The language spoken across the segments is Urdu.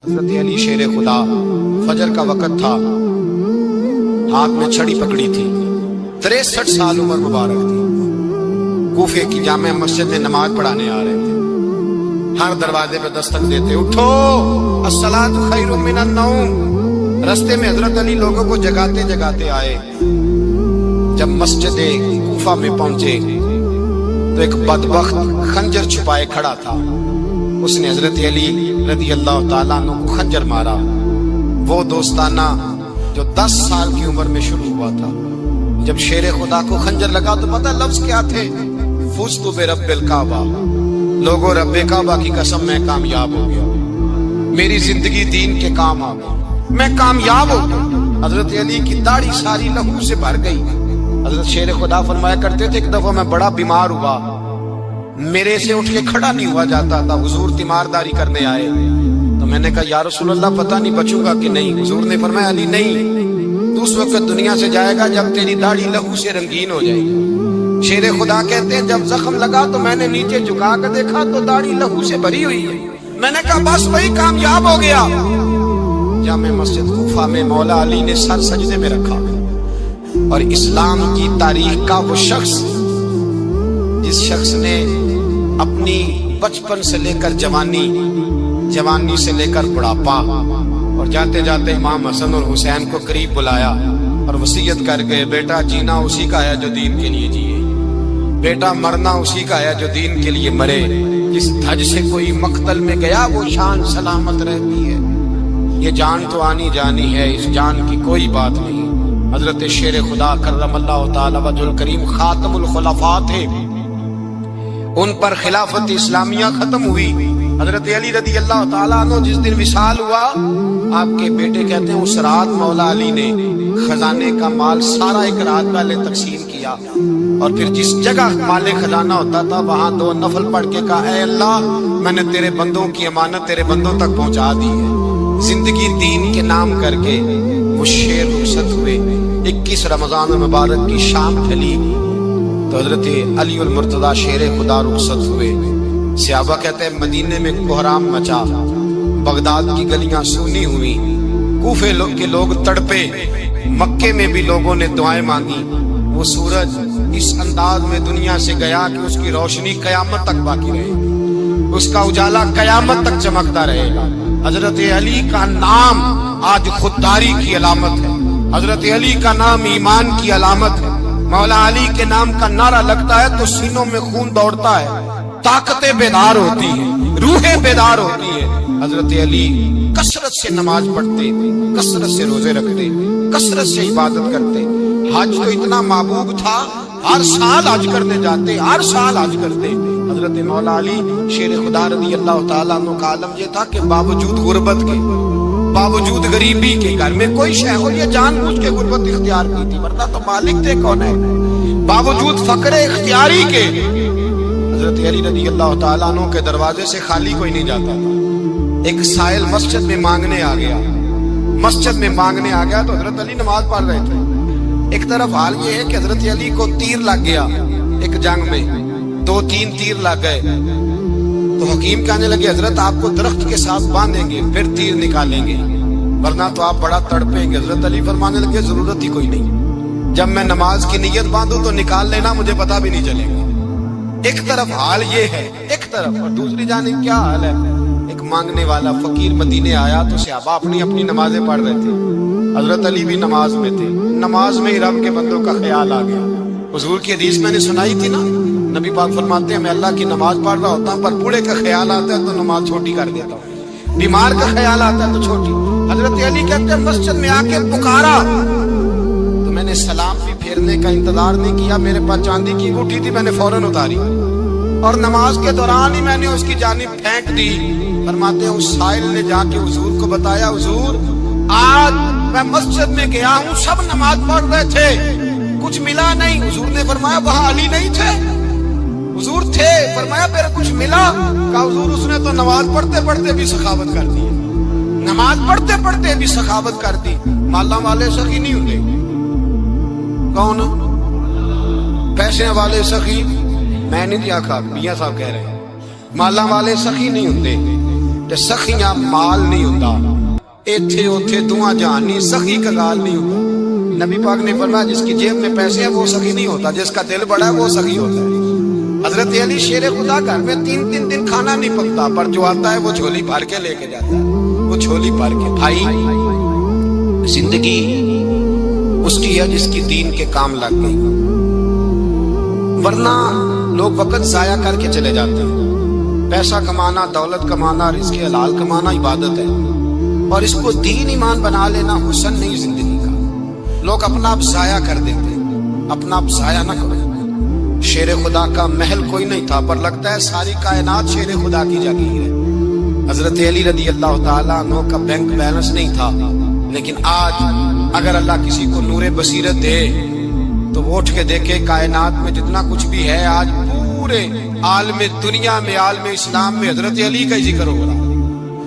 حضرت علی شیر خدا، فجر کا وقت تھا، ہاتھ میں چھڑی پکڑی تھی، 63 سال عمر مبارک تھی، کوفے کی جامع مسجد میں نماز پڑھانے آ رہے تھے۔ ہر دروازے پہ دستک دیتے، اٹھو الصلاۃ خیر من النوم۔ رستے میں حضرت علی لوگوں کو جگاتے جگاتے آئے۔ جب مسجد کوفہ میں پہنچے تو ایک بدبخت خنجر چھپائے کھڑا تھا، اس نے حضرت علی رضی اللہ تعالیٰ عنہ کو خنجر مارا۔ وہ دوستانہ جو 10 سال کی عمر میں شروع ہوا تھا، جب شیر خدا کو خنجر لگا تو پتہ لفظ کیا تھے؟ فزت برب الکعبہ، لوگوں رب کعبہ کی قسم میں کامیاب ہو گیا، میری زندگی دین کے کام آ گئی، میں کامیاب ہو گیا۔ حضرت علی کی داڑھی ساری لہو سے بھر گئی۔ حضرت شیر خدا فرمایا کرتے تھے، ایک دفعہ میں بڑا بیمار ہوا، میرے سے اٹھ کے کھڑا نہیں ہوا جاتا تھا، حضور تیمارداری کرنے آئے تو میں نے کہا یا رسول اللہ پتہ نہیں بچوں گا کہ نہیں۔ حضور نے فرمایا علی نہیں، تو اس وقت دنیا سے جائے گا جب تیری داڑھی لہو سے رنگین ہو جائے گی۔ شیر خدا کہتے ہیں جب زخم لگا تو میں نے نیچے جھکا کر دیکھا تو داڑھی لہو سے بھری ہوئی ہے، میں نے کہا بس وہی کامیاب ہو گیا۔ جامع مسجد کوفہ میں مولا علی نے سر سجدے میں رکھا، اور اسلام کی تاریخ کا وہ شخص جس شخص نے اپنی بچپن سے لے کر جوانی، جوانی سے لے کر بڑھاپا، اور جاتے جاتے امام حسن اور حسین کو قریب بلایا اور وصیت کر گئے، بیٹا جینا اسی کا ہے جو دین کے لیے جیے، بیٹا مرنا اسی کا ہے جو دین کے لیے مرے، جس دھج سے کوئی مقتل میں گیا وہ شان سلامت رہتی ہے، یہ جان تو آنی جانی ہے، اس جان کی کوئی بات نہیں۔ حضرت شیر خدا کرم اللہ تعالی وجہ الکریم خاتم الخلفاء تھے، ان پر خلافت اسلامیہ ختم ہوئی۔ حضرت علی رضی اللہ تعالیٰ عنہ جس دن وصال ہوا، آپ کے بیٹے کہتے ہیں اس رات مولا علی نے خزانے کا مال سارا ایک رات پہلے تقسیم کیا، اور پھر جس جگہ مال خزانہ ہوتا تھا وہاں 2 نفل پڑھ کے کہا اے اللہ میں نے تیرے بندوں کی امانت تیرے بندوں تک پہنچا دی ہے۔ زندگی دین کے نام کر کے وہ شیر رخصت ہوئے۔ 21 رمضان مبارک کی شام ڈھلی تو حضرت علی المرتضیٰ شیر خدا رخصت ہوئے۔ صحابہ کہتے ہیں مدینے میں کوہرام مچا، بغداد کی گلیاں سونی ہوئی، کوفے کے لوگ تڑپے، مکے میں بھی لوگوں نے دعائیں مانگی۔ وہ سورج اس انداز میں دنیا سے گیا کہ اس کی روشنی قیامت تک باقی رہے گی، اس کا اجالا قیامت تک چمکتا رہے گا۔ حضرت علی کا نام آج خودداری کی علامت ہے، حضرت علی کا نام ایمان کی علامت ہے۔ مولا علی کے نام کا نعرہ لگتا ہے تو سینوں میں خون دوڑتا ہے، طاقتیں بیدار ہوتی ہیں، روحیں بیدار ہوتی ہیں۔ حضرت علی کثرت سے نماز پڑھتے، کثرت سے روزے رکھتے، کثرت سے عبادت کرتے۔ حج تو اتنا محبوب تھا، ہر سال حج کرنے جاتے، ہر سال حج کرتے۔ حضرت مولا علی شیر خدا رضی اللہ تعالیٰ عنہ کا عالم یہ تھا کہ باوجود غربت کے، باوجود غریبی کے، گھر میں کوئی شے ہو یہ جان بوجھ کے غربت اختیار کی تھی، ورنہ تو مالک تھے کون ہے، باوجود فقر اختیاری کے حضرت علی رضی اللہ تعالیٰ عنہ کے دروازے سے خالی کوئی نہیں جاتا تھا۔ ایک سائل مسجد میں مانگنے آ گیا، مسجد میں مانگنے آ گیا تو حضرت علی نماز پڑھ رہے تھے۔ ایک طرف حال یہ ہے کہ حضرت علی کو تیر لگ گیا، ایک جنگ میں 2-3 تیر لگ گئے تو حکیم کہنے لگے حضرت آپ کو درخت کے ساتھ باندھیں گے پھر تیر نکالیں گے ورنہ تو آپ بڑا تڑپیں گے۔ حضرت علی فرمانے لگے ضرورت ہی کوئی نہیں، جب میں نماز کی نیت باندھوں تو نکال لینا، مجھے پتہ بھی نہیں چلے گا۔ ایک طرف حال یہ ہے، ایک طرف، اور دوسری جانب کیا حال ہے؟ ایک مانگنے والا فقیر مدینے آیا تو صحابہ اپنی اپنی نمازیں پڑھ رہے تھے، حضرت علی بھی نماز میں تھے۔ نماز میں ہی رب کے بندوں کا خیال آ گیا۔ حضور کی حدیث میں نے سنائی تھی نا، نبی پاک فرماتے ہیں میں اللہ کی نماز پڑھ رہا ہوتا ہوں پر بوڑھے کا خیال آتا ہے تو نماز چھوٹی کر دیتا ہوں، بیمار کا خیال آتا ہے تو چھوٹی۔ حضرت علی کہتے ہیں مسجد میں آ کے پکارا تو میں نے سلام بھی پھیرنے کا انتظار نہیں کیا، میرے پاس چاندی کی انگوٹھی تھی، میں نے فوراً اتاری اور نماز کے دوران ہی میں نے اس کی جانب پھینک دی۔ فرماتے ہیں اس سائل نے جا کے حضور کو بتایا حضور آج میں مسجد میں گیا ہوں، سب نماز پڑھ رہے تھے، کچھ ملا نہیں۔ حضور نے فرمایا وہاں علی نہیں تھے؟ حضور تھے۔ فرمایا پھر کچھ ملا؟ کہا حضور اس نے تو نماز پڑھتے پڑھتے بھی سخاوت کر دی، نماز پڑھتے پڑھتے بھی سخاوت کر دی۔ مالا والے سخی نہیں ہوتے، کون؟ پیسے والے سخی میں نہیں آخا، میاں صاحب کہہ رہے ہیں مالا والے سخی نہیں ہوتے، تے سخیاں مال نہیں ہوتا، ایتھے اوتھے دعا جہان نہیں، سخی کا گال نہیں ہوتا۔ نبی پاک نے فرمایا جس کی جیب میں پیسے ہیں وہ سخی نہیں ہوتا، جس کا دل بڑا ہے وہ سخی ہوتا ہے۔ حضرت علی شیر خدا گھر میں 3 دن کھانا نہیں پکتا، پر جو آتا ہے وہ جھولی بھر کے لے کے جاتا ہے، وہ جھولی بھر کے۔ بھائی زندگی اس کی ہے جس کی دین کے کام لگ گئی، ورنہ لوگ وقت ضائع کر کے چلے جاتے ہیں۔ پیسہ کمانا، دولت کمانا، رزق حلال کمانا عبادت ہے، اور اس کو دین ایمان بنا لینا حسن نہیں زندگی کا۔ لوگ اپنا آپ ضائع کر دیتے ہیں، اپنا آپ ضائع نہ کرو۔ شیر خدا کا محل کوئی نہیں تھا، پر لگتا ہے ساری کائنات شیر خدا کی جاگیر ہے۔ حضرت علی رضی اللہ تعالیٰ عنہ کا بینک بیلنس نہیں تھا، لیکن آج اگر اللہ کسی کو نور بصیرت دے تو وہ اٹھ کے دیکھے کائنات میں جتنا کچھ بھی ہے، آج پورے عالم دنیا میں، عالم اسلام میں حضرت علی کا ہی ذکر ہو رہا،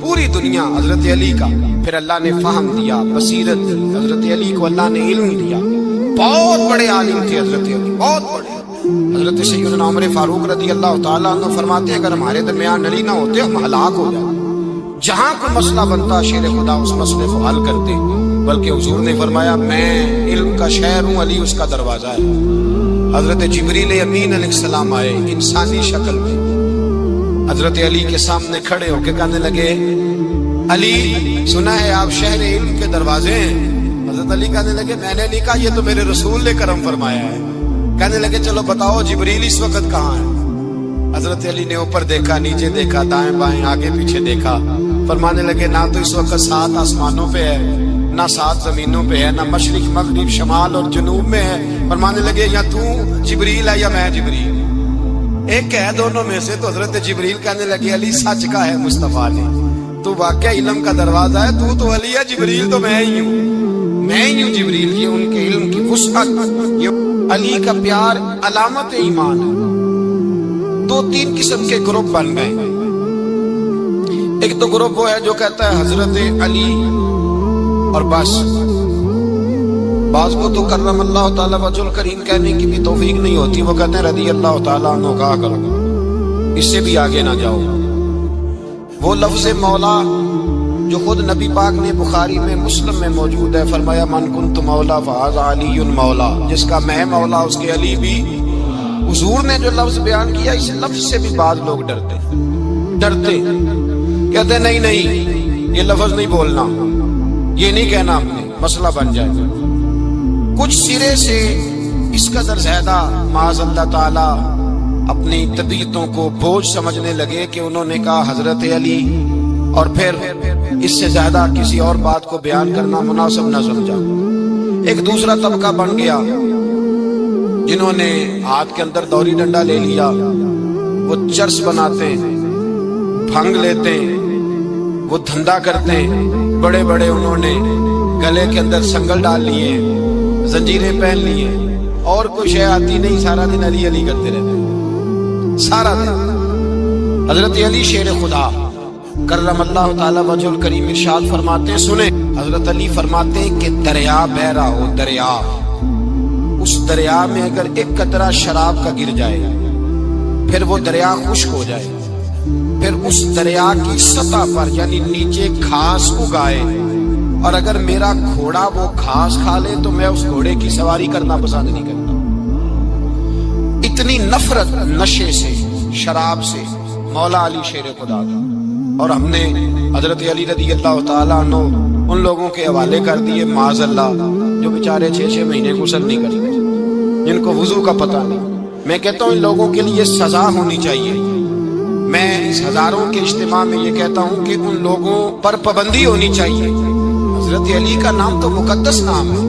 پوری دنیا حضرت علی کا۔ پھر اللہ نے فہم دیا، بصیرت دی، حضرت علی کو اللہ نے علم دیا۔ بہت بڑے عالم تھے حضرت علی، بہت بڑے۔ حضرت سیدنا عمر فاروق رضی اللہ تعالیٰ عنہ فرماتے ہیں اگر ہمارے درمیان علی نہ ہوتے ہم ہلاک ہو جاتے، جہاں کوئی مسئلہ بنتا شیر خدا اس مسئلے کو حل کرتے، بلکہ حضور نے فرمایا میں علم کا شہر ہوں، علی اس کا دروازہ ہے۔ حضرت جبریل امین علیہ السلام آئے انسانی شکل میں، حضرت علی کے سامنے کھڑے ہو کے کہنے لگے علی سنا ہے آپ شہر علم کے دروازے ہیں۔ حضرت علی کہنے لگے میں نے نہیں کہا، یہ تو میرے رسول نے کرم فرمایا ہے۔ کہنے لگے چلو بتاؤ جبریل اس وقت کہاں ہے؟ حضرت علی نے اوپر دیکھا، نیچے دیکھا، دائیں بائیں آگے پیچھے دیکھا، فرمانے لگے نہ تو اس وقت 7 آسمانوں پہ ہے، نہ 7 زمینوں پہ ہے، نہ مشرق مغرب شمال اور جنوب میں ہے۔ فرمانے لگے یا تو جبریل ہے یا میں جبریل، ایک ہے دونوں میں سے۔ تو حضرت جبریل کہنے لگے علی سچ کا ہے مصطفیٰ نے، تو واقعہ علم کا دروازہ ہے، تو علی ہے، جبریل تو میں ہی ہوں، میں ہی ہوں جبریل۔ یہ ان کے علم کی وسعت، یہ علی کا پیار علامت ایمان ہے۔ 2-3 قسم کے گروپ بن گئے۔ ایک تو گروپ وہ ہے جو کہتا ہے حضرت علی اور بس، بعض کو تو کرم اللہ تعالیٰ وجہ الکریم کہنے کی بھی توفیق نہیں ہوتی، وہ کہتے ہیں رضی اللہ تعالیٰ عنہ کہا کرو، اس سے بھی آگے نہ جاؤ۔ وہ لفظ مولا جو خود نبی پاک نے بخاری میں مسلم میں موجود ہے، فرمایا من کنت مولا فہذا علی مولا، جس کا میں مولا اس کے علی بھی۔ حضور نے جو لفظ بیان کیا اس لفظ سے بھی بعض لوگ ڈرتے کہتے نہیں یہ لفظ نہیں بولنا، یہ نہیں کہنا، آپ نے مسئلہ بن جائے گا۔ کچھ سرے سے اس قدر زیادہ معاذ اللہ تعالی اپنی طبیعتوں کو بوجھ سمجھنے لگے کہ انہوں نے کہا حضرت علی، اور پھر اس سے زیادہ کسی اور بات کو بیان کرنا مناسب نہ سمجھا۔ ایک دوسرا طبقہ بن گیا جنہوں نے ہاتھ کے اندر دوری ڈنڈا لے لیا، وہ چرس بناتے، بھنگ لیتے، وہ دھندا کرتے، بڑے بڑے انہوں نے گلے کے اندر سنگل ڈال لیے، زنجیریں پہن لیے، اور کوئی شے آتی نہیں، سارا دن علی علی کرتے رہتے، سارا دن۔ حضرت علی شیر خدا کرم اللہ تعالی وجہ الکریم ارشاد فرماتے ہیں، سنیں حضرت علی فرماتے ہیں کہ دریا بہ رہا ہو، دریا، اس دریا میں اگر ایک قطرہ شراب کا گر جائے پھر وہ دریا خشک ہو جائے، پھر اس دریا کی سطح پر یعنی نیچے گھاس اگائے، اور اگر میرا گھوڑا وہ گھاس کھا لے تو میں اس گھوڑے کی سواری کرنا پسند نہیں کرتا۔ اتنی نفرت نشے سے، شراب سے مولا علی شیر خدا تھا۔ اور ہم نے حضرت علی رضی اللہ تعالیٰ عنہ ان لوگوں کے حوالے کر دیے معاذ اللہ جو بیچارے 6 مہینے غسل نہیں کرتے، جن کو وضو کا پتہ نہیں۔ میں کہتا ہوں ان لوگوں کے لیے سزا ہونی چاہیے۔ میں اس ہزاروں کے اجتماع میں یہ کہتا ہوں کہ ان لوگوں پر پابندی ہونی چاہیے۔ حضرت علی کا نام تو مقدس نام ہے،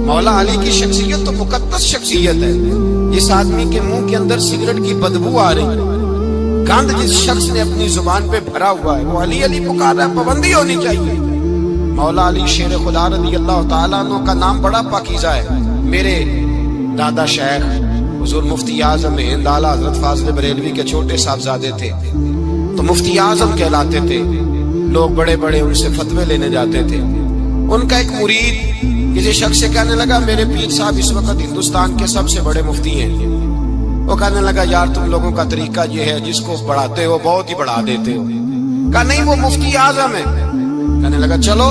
مولا علی کی شخصیت تو مقدس شخصیت ہے۔ جس آدمی کے منہ کے اندر سگریٹ کی بدبو آ رہی، گند جس شخص نے اپنی زبان پہ بھرا ہوا ہے، وہ علی علی پکار رہا ہے، پابندی ہونی چاہیے۔ مولا علی شیر خدا رضی اللہ تعالیٰ عنہ کا نام بڑا پاکیزہ ہے۔ میرے دادا شیخ حضور مفتی اعظم ہند اعلیٰ حضرت فاضل بریلوی کے چھوٹے صاحبزادے تھے، تو مفتی اعظم کہلاتے تھے، لوگ بڑے بڑے ان سے فتوے لینے جاتے تھے۔ ان کا ایک مرید کسی شخص سے کہنے لگا میرے پیر صاحب اس وقت ہندوستان کے سب سے بڑے مفتی ہیں۔ وہ کہنے لگا یار تم لوگوں کا طریقہ یہ ہے، جس کو بڑھاتے ہو بہت ہی بڑھا دیتے ہو، کہا نہیں وہ مفتی اعظم ہے. کہنے لگا چلو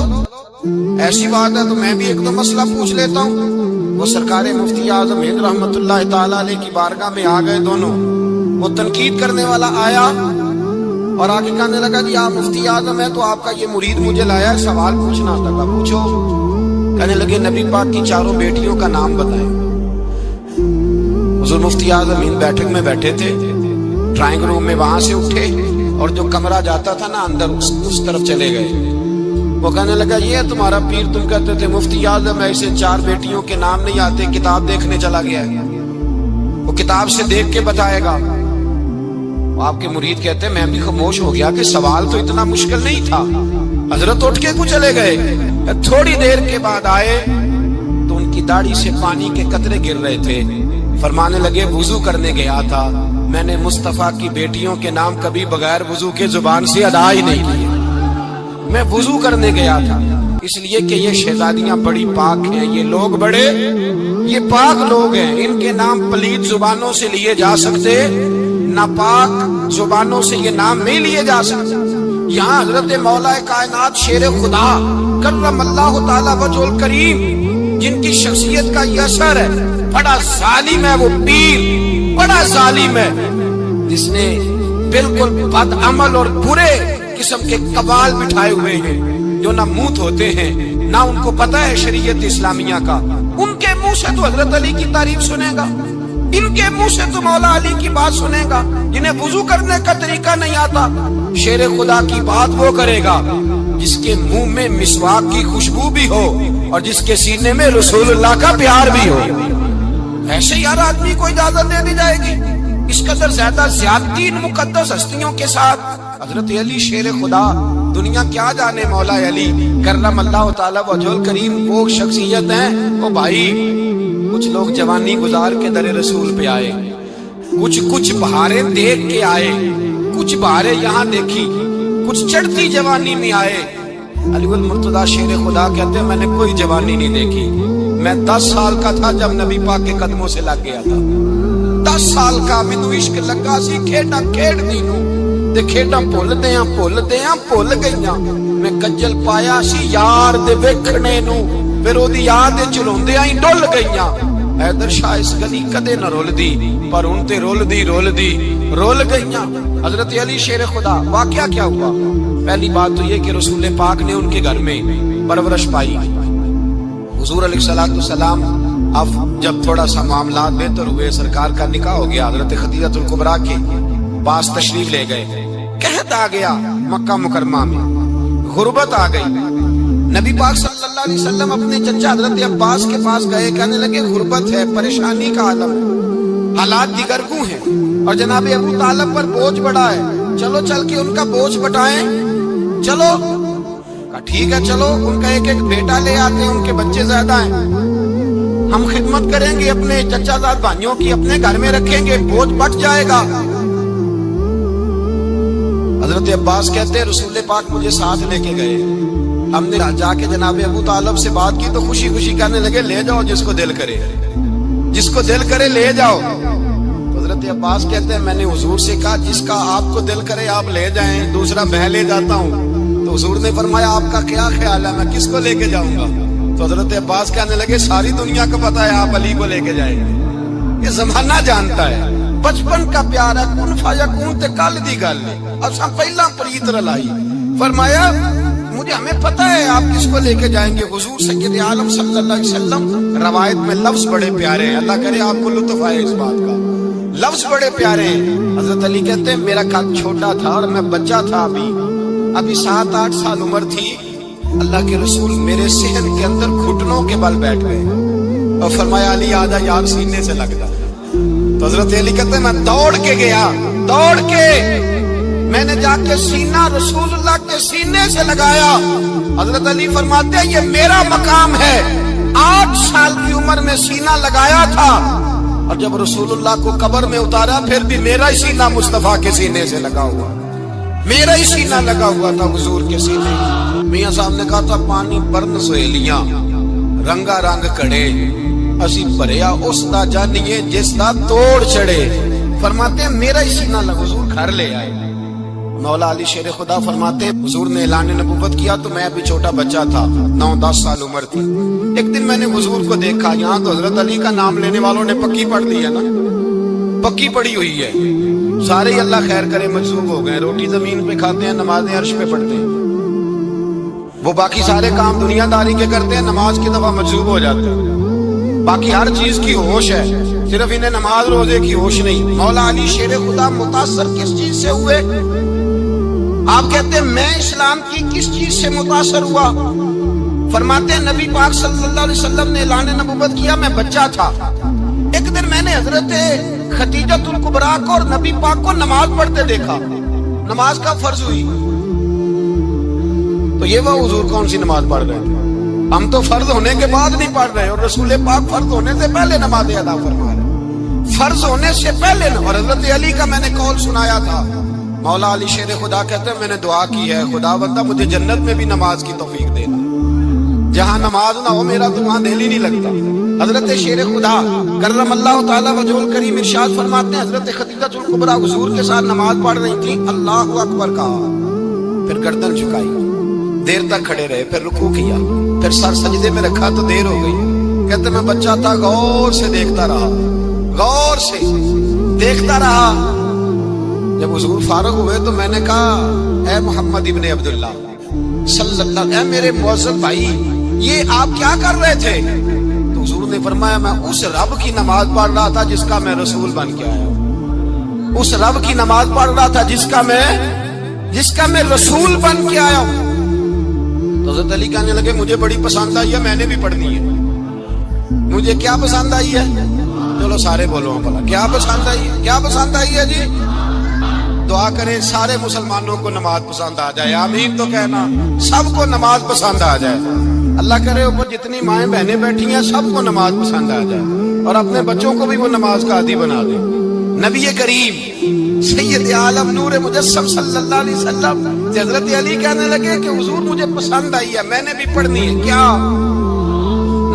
ایسی بات ہے تو میں بھی ایک دو مسئلہ پوچھ لیتا ہوں. وہ سرکار مفتی اعظم ہند رحمت اللہ تعالی علیہ کی بارگاہ میں آ گئے دونوں. وہ تنقید کرنے والا آیا اور آگے کہنے لگا جی آپ مفتی اعظم ہے تو آپ کا یہ مرید مجھے لایا ہے سوال پوچھنا تھا. کہا پوچھو. کہنے لگے نبی پاک کی چاروں بیٹیوں کا نام بتائیں. حضور مفتی اعظم ہند بیٹھک میں بیٹھے تھے, ڈرائنگ روم میں وہاں سے اٹھے اور جو کمرہ جاتا تھا نا اندر اس طرف چلے گئے. وہ کہنے لگا یہ تمہارا پیر, تم کہتے تھے مفتی اعظم ایسے چار بیٹیوں کے نام نہیں آتے, کتاب دیکھنے چلا گیا ہے, وہ کتاب سے دیکھ کے بتائے گا. آپ کے مرید کہتے ہیں میں بھی خاموش ہو گیا کہ سوال تو اتنا مشکل نہیں تھا. حضرت اٹھ کے کو چلے گئے. تھوڑی دیر کے بعد آئے تو ان کی داڑھی سے پانی کے قطرے گر رہے تھے. فرمانے لگے وضو کرنے گیا تھا, میں نے مصطفیٰ کی بیٹیوں کے نام کبھی بغیر وضو کے زبان سے ادا ہی نہیں کیے. میں وضو کرنے گیا تھا اس لیے کہ یہ شہزادیاں بڑی پاک ہیں, یہ لوگ بڑے یہ پاک لوگ ہیں, ان کے نام پلید زبانوں سے لیے جا سکتے, ناپاک زبانوں سے یہ نام نہیں لیے جا سکتے. یہاں حضرت مولا کائنات شیر خدا کرم اللہ تعالی وجہ الکریم جن کی شخصیت کا یہ اثر ہے, بڑا ظالم ہے وہ پیر, بڑا ظالم ہے جس نے بالکل بد عمل اور برے قسم کے قبال بٹھائے ہوئے ہیں جو نہ منہ دھوتے ہیں نہ ان کو پتہ ہے شریعت اسلامیہ کا. ان کے منہ سے تو حضرت علی کی تعریف سنے گا, ان کے منہ سے تو مولا علی کی بات سنے گا, جنہیں وضو کرنے کا طریقہ نہیں آتا. شیر خدا کی بات وہ کرے گا جس کے منہ میں مسواک کی خوشبو بھی ہو اور جس کے سینے میں رسول اللہ کا پیار بھی ہو. ایسے یار آدمی کو اجازت دے دی جائے گی؟ اس قدر زیادہ زیادتی ان مقدس ہستیوں کے ساتھ. حضرت علی شیر خدا, دنیا کیا جانے مولا علی کرم اللہ تعالی وجہ الکریم وہ شخصیت ہیں. وہ بھائی کچھ لوگ جوانی گزار کے در رسول پہ آئے, کچھ بہاریں دیکھ کے آئے, کچھ بہاریں یہاں دیکھی, کچھ چڑھتی جوانی میں آئے. علی المرتضیٰ شیر خدا کہتے ہیں میں نے کوئی جوانی نہیں دیکھی. میں 10 سال کا تھا جب نبی پاک کے قدموں سے لگ گیا تھا. 10 سال کا مینوں عشق لگا سی, کھیڈاں کھیڈ دی نوں تے کھیڈاں بھول گئیاں. میں کجل پایا سی یار دے ویکھنے نوں, پھر او دی یاد وچ روندیاں ہی ڈل گئیاں. حیدر شاہ اس گلی کدے نہ رول دی پر ان تے رول دی گئیاں. حضرت علی شیر خدا واقعہ کیا ہوا؟ پہلی بات تو یہ کہ رسول پاک نے ان کے گھر میں پرورش پائی. حضور علیہ السلام اب جب تھوڑا سا معاملات بہتر ہوئے, سرکار کا نکاح ہو گیا, حضرت خدیجہ الکبریٰ کے پاس تشریف لے گئے. قحط آ گیا مکہ مکرمہ میں, غربت آ گئی. نبی پاک صلی اللہ علیہ وسلم اپنے چچا حضرت عباس کے پاس گئے, کہنے لگے غربت ہے, پریشانی کا عالم ہے, حالات دیگر کو ہیں اور جناب ابو طالب پر بوجھ بڑا ہے, چلو چل کے ان کا بوجھ بٹائیں. چلو ٹھیک ہے, چلو ان کا ایک بیٹا لے آتے ہیں, ان کے بچے زیادہ ہیں, ہم خدمت کریں گے اپنے چچا زاد بھائیوں کی, اپنے گھر میں رکھیں گے, بوجھ بٹ جائے گا. حضرت عباس کہتے ہیں رسول پاک مجھے ساتھ لے کے گئے. ہم نے جا کے جناب ابو طالب سے بات کی تو خوشی کہنے لگے لے جاؤ جس کو دل کرے لے جاؤ. حضرت عباس کہتے ہیں میں نے حضور سے کہا جس کا آپ کو دل کرے آپ لے جائیں, دوسرا میں لے جاتا ہوں. تو حضور نے فرمایا آپ کا کیا خیال ہے, میں کس کو لے کے جاؤں گا؟ تو حضرت عباس کہنے لگے ساری دنیا کو پتا ہے آپ علی کو لے کے جائیں گے, یہ زمانہ جانتا ہے, بچپن کا پیار ہے, کن فیکون تے کل دی گل نہیں, اب سب پہلا پریت رلائی. فرمایا ہمیں پتا ہے آپ کس کو لے کے جائیں گے, حضور سید عالم صلی اللہ علیہ وسلم. روایت میں لفظ بڑے پیارے ہیں, اللہ کرے آپ کو لطف آئے اس بات کا, لفظ بڑے پیارے ہیں. حضرت علی کہتے ہیں میرا قد چھوٹا تھا اور میں بچہ تھا, ابھی 7-8 سال عمر تھی. اللہ کے رسول میرے صحن کے اندر گھٹنوں کے بل بیٹھ گئے اور فرمایا علی آجا یار سینے سے لگ جا. تو حضرت علی کہتے ہیں میں دوڑ کے گیا, میں نے جا کے سینہ رسول اللہ کے سینے سے لگایا. حضرت علی فرماتے ہیں یہ میرا مقام ہے. 8 سال کی عمر میں سینہ لگایا تھا اور جب رسول اللہ کو قبر میں اتارا پھر بھی میرا ہی سینہ مصطفیٰ کے سینے سے لگا ہوا, میرا ہی سینہ لگا ہوا تھا حضور کے سینے. میاں صاحب نے کہا تھا پانی برن سہیلیاں رنگا رنگ کڑے, اسی بھریا اس دا جانیے جس دا توڑ چڑے. فرماتے ہیں میرا ہی سینہ لگا, حضور گھر لے آئے, مولا علی شیر خدا فرماتے حضور نے اعلان نبوت کیا تو میں ابھی چھوٹا بچہ تھا، 9-10 سال عمر تھی۔ ایک دن میں نے حضور کو دیکھا، یہاں تو حضرت علی کا نام لینے والوں نے پکی پڑھ لی ہے نا، پکی پڑی ہوئی ہے، سارے ہی اللہ خیر کرے مجذوب ہو گئے، روٹی زمین پہ کھاتے ہیں، نمازیں عرش پہ پڑھتے ہیں، وہ باقی سارے کام دنیا داری کے کرتے ہیں، نماز کی دفعہ مجذوب ہو جاتے ہیں، باقی ہر چیز کی ہوش ہے، صرف انہیں نماز روزے کی ہوش نہیں۔ مولا علی شیر خدا متاثر کس چیز سے ہوئے؟ آپ کہتے ہیں میں اسلام کی کس چیز سے متاثر ہوا؟ فرماتے ہیں نبی پاک صلی اللہ علیہ وسلم نے اعلان نبوت کیا، میں بچہ تھا، ایک دن میں نے حضرت خدیجہ الکبریٰ کو اور نبی پاک کو نماز پڑھتے دیکھا، نماز کا فرض ہوئی، تو یہ وہ حضور کون سی نماز پڑھ رہے تھے؟ ہم تو فرض ہونے کے بعد نہیں پڑھ رہے، اور رسول پاک فرض ہونے سے پہلے نماز ادا فرما رہے، فرض ہونے سے پہلے۔ اور حضرت علی کا میں نے قول سنایا تھا، مولا علی شیر خدا کہتے ہیں میں نے دعا کی ہے، خدا بندہ مجھے جنت میں بھی نماز کی توفیق دینا، جہاں نماز نہ ہو میرا تو وہاں دل ہی نہیں لگتا۔ حضرت شیر خدا کرم اللہ تعالیٰ وجہ الکریم ارشاد فرماتے ہیں حضرت خدیجہ الکبریٰ حضور کے ساتھ نماز پڑھ رہی تھی، اللہ اکبر کہا، پھر گردن جھکائی، دیر تک کھڑے رہے، پھر رکوع کیا، پھر سر سجدے میں رکھا تو دیر ہو گئی۔ کہتے میں بچہ تھا، غور سے دیکھتا رہا، غور سے دیکھتا رہا، جب حضور فارغ ہوئے تو میں نے کہا اے محمد ابن عبداللہ صلی اللہ علیہ وسلم، اے میرے معزز بھائی یہ آپ کیا کر رہے تھے؟ تو حضور نے فرمایا میں اس رب کی نماز پڑھ رہا تھا جس کا میں رسول بن کے آیا ہوں، اس رب کی نماز پڑھ رہا تھا جس کا میں رسول بن کے آیا ہوں۔ تو حضرت علی کہنے لگے مجھے بڑی پسند آئی ہے، میں نے بھی پڑھنی ہے۔ مجھے کیا پسند آئی ہے؟ چلو سارے بولو بھلا کیا پسند آئی ہے؟ کیا پسند آئی ہے جی؟ دعا کریں سارے مسلمانوں کو نماز پسند آ جائے، آمین تو کہنا، سب کو نماز پسند آ جائے، اللہ کرے اوپر جتنی مائیں بہنیں بیٹھی ہیں سب کو نماز پسند آ جائے، اور اپنے بچوں کو بھی وہ نماز کا عادی بنا دیں۔ نبی کریم سید عالم نور مجسم صلی اللہ علیہ وسلم حضرت علی کہنے لگے کہ حضور مجھے پسند آئی ہے، میں نے بھی پڑھنی ہے، کیا؟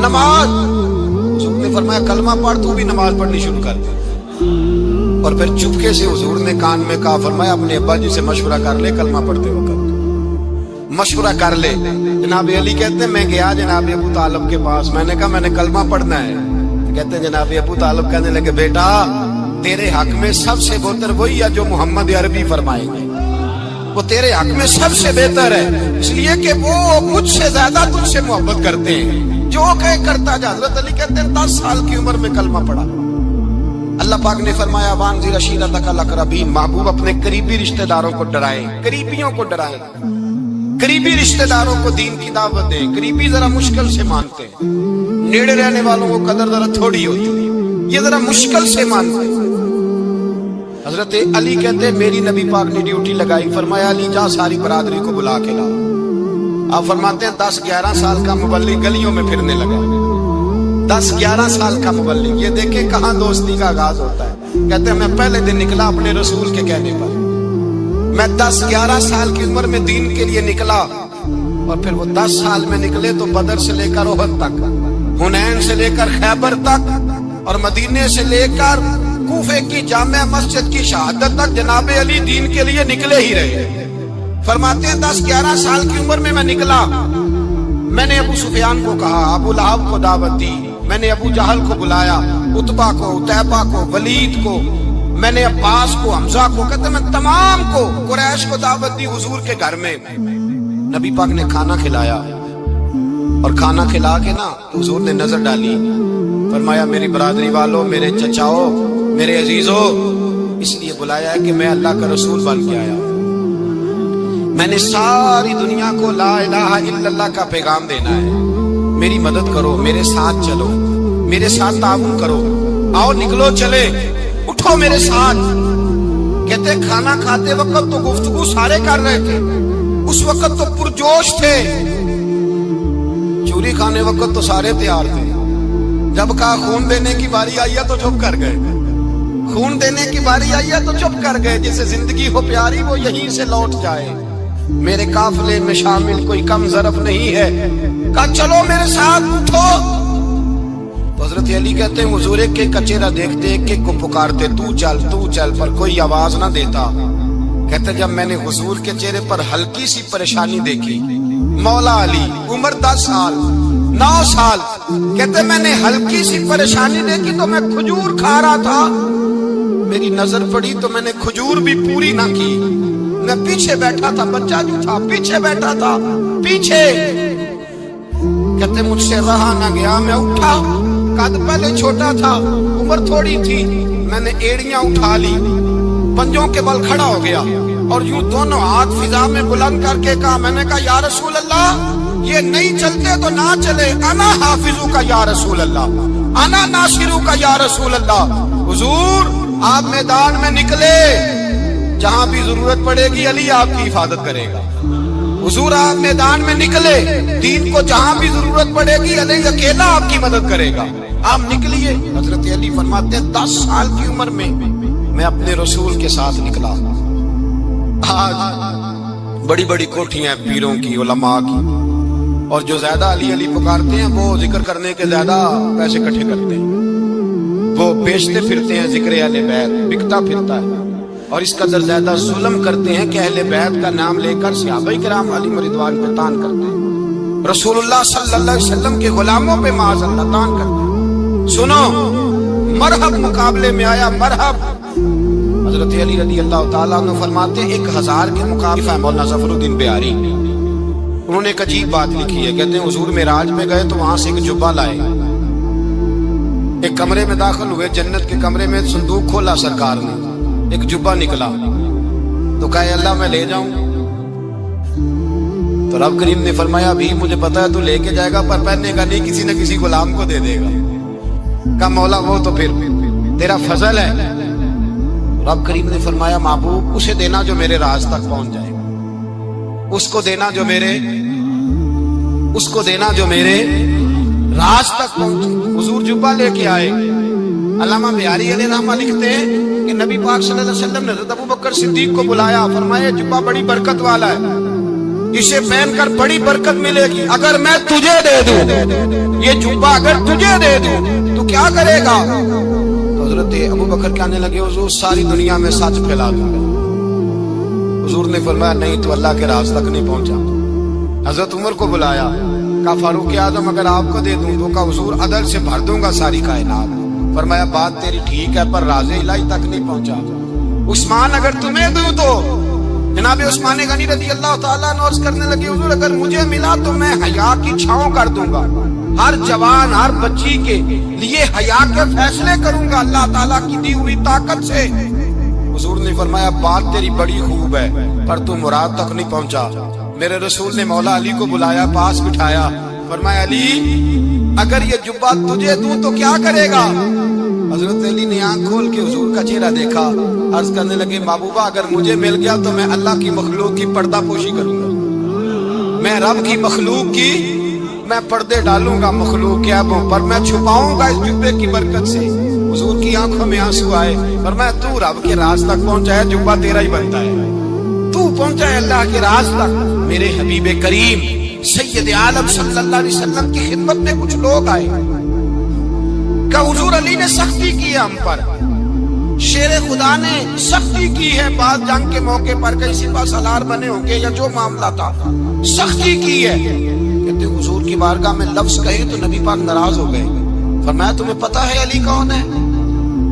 نماز۔ حضور نے فرمایا کلمہ پڑھ، تو بھی نماز پڑھنی شروع کر دے۔ اور پھر چپکے سے حضور نے کان میں کہا، فرمایا اپنے ابا جی سے مشورہ کر لے کلمہ پڑھتے وقت، مشورہ کر لے۔ جناب علی کہتے ہیں میں گیا جناب ابو طالب کے پاس، میں نے کہا میں نے کلمہ پڑھنا ہے، کہتے ہیں جناب ابو طالب کہنے لگے بیٹا تیرے حق میں سب سے بہتر وہی ہے جو محمد عربی فرمائیں گے، وہ تیرے حق میں سب سے بہتر ہے، اس لیے کہ وہ مجھ سے زیادہ تجھ سے محبت کرتے ہیں، جو کہ کرتا جا۔ حضرت علی کہتے ہیں 10 سال کی عمر میں کلمہ پڑھا۔ اللہ پاک نے فرمایا وانذر عشیرتک الاقربین، محبوب اپنے قریبی رشتہ داروں کو ڈرائیں، قریبیوں کو ڈرائیں، قریبی رشتہ داروں کو دین کی دعوت دیں۔ قریبی ذرا مشکل سے مانتے ہیں، نیڑے رہنے والوں کو قدر ذرا تھوڑی ہوتی ہے، یہ ذرا مشکل سے مانتے ہیں۔ حضرت علی کہتے ہیں میری نبی پاک نے ڈیوٹی لگائی، فرمایا علی جا ساری برادری کو بلا کے لاؤ۔ آپ فرماتے ہیں 10-11 سال کا مبلغ گلیوں میں پھرنے لگا، 10-11 سال کا مبلغ، یہ دیکھیں کہاں دوستی کا آغاز ہوتا ہے۔ کہتے ہیں میں پہلے دن نکلا اپنے رسول کے کہنے پر، میں 10-11 سال کی عمر میں دین کے لیے نکلا، اور پھر وہ 10 سال میں نکلے تو بدر سے لے کر احد تک، حنین سے لے کر خیبر تک، اور مدینے سے لے کر کوفے کی جامع مسجد کی شہادت تک جناب علی دین کے لیے نکلے ہی رہے۔ فرماتے ہیں 10-11 سال کی عمر میں نکلا، میں نے ابو سفیان کو کہا، ابو لہب کو دعوت دی، میں نے ابو جہل کو بلایا، عتبہ کو، عتیبہ کو، ولید کو، میں نے عباس کو، حمزہ کو، کہتے میں تمام کو، قریش کو دعوت دی حضور کے گھر میں۔ نبی پاک نے کھانا کھلایا، اور کھانا کھلا کے نا حضور نے نظر ڈالی، فرمایا میری برادری والوں، میرے چچاؤ، میرے عزیزوں، اس لیے بلایا ہے کہ میں اللہ کا رسول بن کے آیا، میں نے ساری دنیا کو لا الہ الا اللہ کا پیغام دینا ہے، میری مدد کرو، میرے ساتھ چلو، میرے ساتھ تعاون کرو، آؤ نکلو چلے، اٹھو میرے ساتھ۔ کہتے کھانا کھاتے وقت تو گفتگو سارے کر رہے تھے، اس وقت تو پرجوش تھے، چوری کھانے وقت تو سارے تیار تھے، جب کہا خون دینے کی باری آئی ہے تو چپ کر گئے، خون دینے کی باری آئی ہے تو چپ کر گئے، جسے زندگی ہو پیاری وہ یہیں سے لوٹ جائے، میرے قافلے میں شامل کوئی کم ظرف نہیں ہے، کہا چلو میرے ساتھ اٹھو۔ تو حضرت علی کہتے ہیں حضور ایک ایک کا چہرہ دیکھتے، ایک ایک کو پکارتے، تو چل تو چل، پر کوئی آواز نہ دیتا، کہتے جب میں نے حضور کے چہرے پر ہلکی سی پریشانی دیکھی، مولا علی عمر 10 سال 9 سال، کہتے میں نے ہلکی سی پریشانی دیکھی تو میں کھجور کھا رہا تھا، میری نظر پڑی تو میں نے کھجور بھی پوری نہ کی، میں پیچھے بیٹھا تھا، بچہ جو تھا پیچھے بیٹھا تھا پیچھے، کہتے مجھ سے رہا نہ گیا، میں اٹھا، قد پہلے چھوٹا تھا، عمر تھوڑی تھی، میں نے ایڑیاں اٹھا لی، پنجوں کے بل کھڑا ہو گیا اور یوں دونوں ہاتھ فضا میں بلند کر کے کہا، میں نے کہا یا رسول اللہ یہ نہیں چلتے تو نہ چلے، انا حافظو کا یا رسول اللہ، انا ناصرو کا یا رسول اللہ۔ حضور آپ میدان میں نکلے، جہاں بھی ضرورت پڑے گی علی آپ کی حفاظت کرے گا۔ حضور آپ میدان میں نکلے، دین کو جہاں بھی ضرورت پڑے گی علی اکیلا آپ کی مدد کرے گا۔ آپ نکلیے، حضرت علی فرماتے ہیں 10 سال کی عمر میں میں اپنے رسول کے ساتھ نکلا۔ آج بڑی بڑی کوٹھیاں پیروں کی، علماء کی، اور جو زیادہ علی علی پکارتے ہیں وہ ذکر کرنے کے زیادہ پیسے اکٹھے کرتے ہیں، وہ بیچتے پھرتے ہیں، ذکر اہل بیت بکتا پھرتا ہے، اور اس قدر زیادہ ظلم کرتے ہیں کہ اہل بیت کا نام لے کر صحابہ کرام علی رضوان پہ تان کرتے ہیں، رسول اللہ صلی اللہ علیہ وسلم کے غلاموں پہ معاذ اللہ تان کرتے ہیں۔ سنو، مرحب مقابلے میں آیا، مرحب۔ حضرت علی رضی اللہ تعالیٰ عنہ فرماتے ہیں 1000 کے مقابلے مولانا ظفر الدین بہاری، انہوں نے ایک عجیب بات لکھی ہے، کہتے ہیں حضور معراج میں گئے تو وہاں سے ایک جبہ لائے، ایک کمرے میں داخل ہوئے، جنت کے کمرے میں صندوق کھولا سرکار نے، ایک جبہ نکلا تو کہا اللہ میں لے جاؤں، تو رب کریم نے فرمایا ابھی مجھے پتا ہے تو لے کے جائے گا پر پہننے کا نہیں، کسی نہ کسی غلام کو دے دے گا۔ کہا مولا وہ تو پھر تیرا فضل ہے۔ رب کریم نے فرمایا محبوب اسے دینا جو میرے راز تک پہنچ جائے گا، اس کو دینا جو میرے راز تک پہنچے۔ حضور جبہ لے کے آئے، علامہ بہاری علیہ رحمہ لکھتے ہیں کہ نبی پاک صلی اللہ علیہ وسلم نے حضرت ابوبکر صدیق کو بلایا، فرمایا جبہ بڑی برکت والا ہے، اسے پہن کر بڑی برکت ملے گی، اگر میں تجھے دے دوں یہ جبہ، اگر تجھے دے دوں تو کیا کرے گا؟ تو حضرت ابوبکر کہنے لگے حضور ساری دنیا میں سچ پھیلا دوں گا۔ حضور نے فرمایا نہیں تو اللہ کے راز تک نہیں پہنچا۔ حضرت عمر کو بلایا، کہا فاروق اعظم اگر آپ کو دے دوں تو کہا حضور عدل سے بھر دوں گا ساری کائنات۔ فرمایا بات تیری ٹھیک ہے پر راز الہی تک نہیں پہنچا۔ عثمان اگر تمہیں دوں تو جناب عثمان غنی رضی اللہ تعالیٰ عنہ عرض کرنے لگے حضور اگر مجھے ملا تو میں حیا کی چھاؤں کر دوں گا، ہر جوان ہر بچی کے لیے حیا کے فیصلے کروں گا اللہ تعالیٰ کی دی ہوئی طاقت سے۔ حضور نے فرمایا بات تیری بڑی خوب ہے پر تو مراد تک نہیں پہنچا۔ میرے رسول نے مولا علی کو بلایا، پاس بٹھایا، فرمایا علی اگر یہ جبہ تجھے دوں تو کیا کرے گا؟ حضرت علی نے آنکھ کھول کے حضور کا چہرہ دیکھا، عرض کرنے لگے محبوبہ اگر مجھے مل گیا تو میں اللہ کی مخلوق کی پردہ پوشی کروں گا، میں رب کی مخلوق کی میں پردے ڈالوں گا، مخلوق کے عیبوں پر میں چھپاؤں گا اس جبے کی برکت سے۔ حضور کی آنکھوں میں آنسو آئے، فرمایا تو رب کے راز تک پہنچا ہے، جبہ تیرا ہی بنتا ہے، تو پہنچا ہے اللہ کے راز تک۔ میرے حبیب کریم سید عالم صلی اللہ علیہ وسلم کی خدمت میں کچھ لوگ آئے کہ حضور علی نے سختی کی ہے ہم پر، شیر خدا نے سختی کی ہے، بعض جنگ کے موقع پر کئی سپاہ سالار بنے ہوں گے یا جو معاملہ تھا سختی کی ہے۔ کہتے حضور کی بارگاہ میں لفظ کہے تو نبی پاک ناراض ہو گئے، فرمایا تمہیں پتا ہے علی کون ہے؟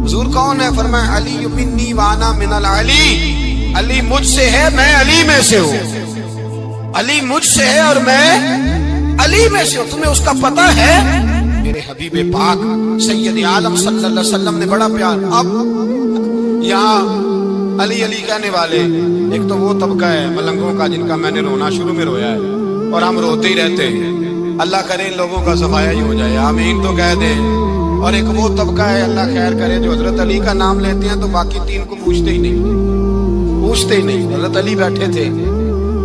حضور کون ہے؟ فرمایا علی منی وانا من العلی، علی مجھ سے ہے میں علی میں سے ہوں، علی مجھ سے ہے اور میں علی میں سے ہوں، تمہیں اس کا پتہ ہے؟ میرے حبیب پاک سید عالم صلی اللہ علیہ وسلم نے بڑا پیار۔ اب یہاں علی علی کہنے والے ایک تو وہ طبقہ ہے ملنگوں کا جن کا میں نے رونا شروع میں رویا ہے اور ہم روتے ہی رہتے ہیں، اللہ کرے ان لوگوں کا صفایا ہی ہو جائے، آمین تو کہہ دیں۔ اور ایک وہ طبقہ ہے اللہ خیر کرے جو حضرت علی کا نام لیتے ہیں تو باقی 3 کو پوچھتے ہی نہیں۔ حضرت علی بیٹھے تھے،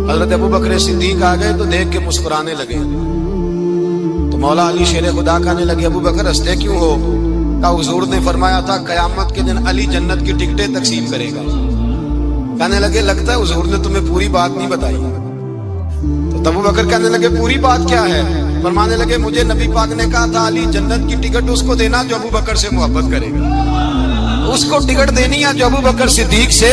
حضرت ابوبکر صدیق آ گئے تو دیکھ کے مسکرانے لگے، تو مولا علی شیر خدا کہنے لگے ابوبکر ہنستے کیوں ہو؟ کہا حضور نے فرمایا تھا قیامت کے دن علی جنت کی ٹکٹیں تقسیم کرے گا۔ کہنے لگے لگتا ہے حضور نے تمہیں پوری بات نہیں بتائی۔ تو ابوبکر کہنے لگے پوری بات کیا ہے؟ فرمانے لگے مجھے نبی پاک نے کہا تھا علی جنت کی ٹکٹ اس کو دینا جو ابوبکر سے محبت کرے گا، اس کو ٹکٹ دینی ہے جو ابوبکر صدیق سے